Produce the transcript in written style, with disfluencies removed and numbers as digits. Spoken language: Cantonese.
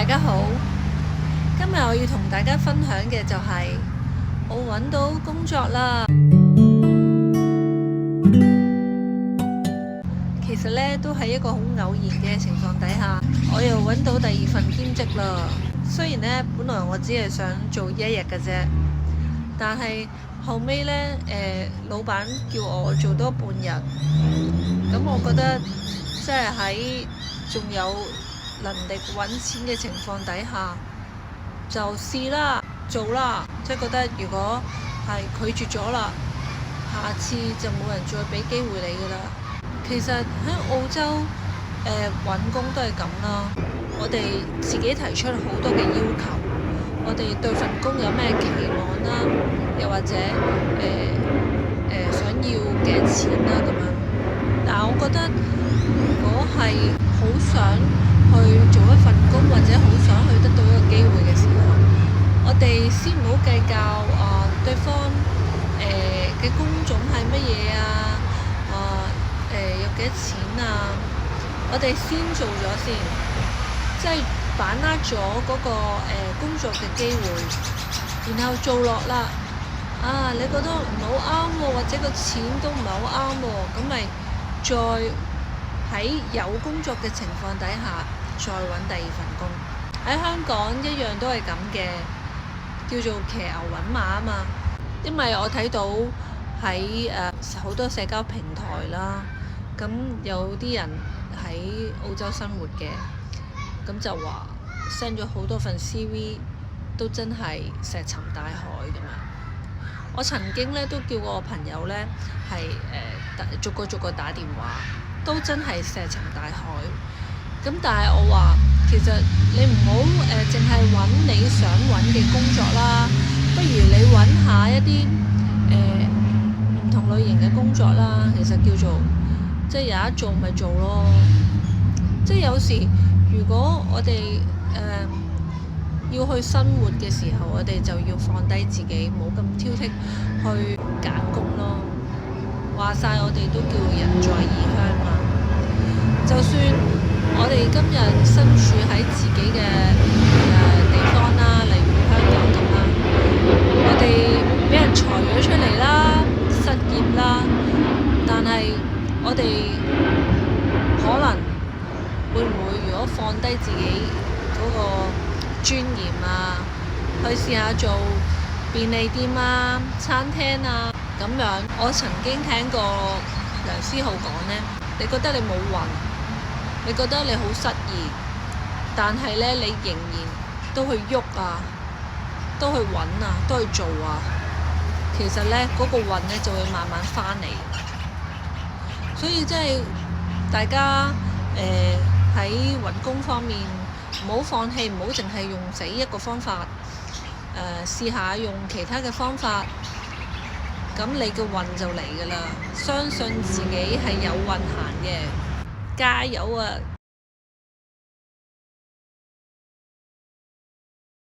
大家好，今日我要同大家分享嘅就係我揾到工作啦。其實呢都係一個好偶然嘅情況底下，我又揾到第二份兼職啦。雖然呢本來我只係想做一日嘅啫，但係後尾呢，老闆叫我做多半日，咁我覺得即係喺仲有能力揾錢嘅情況底下，就試啦，做啦，即係覺得如果係拒絕咗啦，下次就冇人再俾機會你㗎啦。其實喺澳洲揾工都係咁啦，我哋自己提出好多嘅要求，我哋對份工有咩期望啦，又或者想要幾多錢啦咁樣。但係我覺得如果係好想去做一份工，或者好想去得到一個機會嘅時候，我哋先唔好計較對方嘅工種係乜嘢啊，有幾多錢啊，我哋先做咗先，即係把握咗嗰個工作嘅機會，然後做落啦。你覺得唔係好啱喎，或者個錢都唔係好啱喎，咁咪再喺有工作嘅情況底下再揾第二份工。喺香港一樣都係咁嘅，叫做騎牛揾馬啊嘛。因為我睇到喺好多社交平台啦，咁有啲人喺澳洲生活嘅，咁就話 send 咗好多份 CV， 都真係石沉大海咁樣。我曾經咧都叫過我朋友咧係逐個打電話，都真係石沉大海。咁但係我話其實你唔好淨係揾你想揾嘅工作啦，不如你揾下一啲唔同類型嘅工作啦。其實叫做即係有得做咪做咯。即係有時如果我哋要去生活嘅時候，我哋就要放低自己，冇咁挑剔去揀工咯。話晒我哋都叫人在異鄉嘛，就算我哋今日身處喺自己嘅地方啦，例如香港咁啦，我哋俾人裁咗出嚟啦，失業啦，但係我哋可能會唔會如果放低自己嗰個尊嚴啊，去試下做便利店啊、餐廳啊咁樣。我曾經聽過梁思浩講呢，你覺得你冇運，你覺得你好失意，但係呢，你仍然都去喐啊，都去揾啊，都去做啊，其實呢，嗰個運呢就會慢慢返嚟。所以即係大家喺揾工方面唔好放棄，唔好淨係用死一個方法，試下用其他嘅方法，咁你嘅運就嚟㗎啦。相信自己係有運行嘅，加油啊！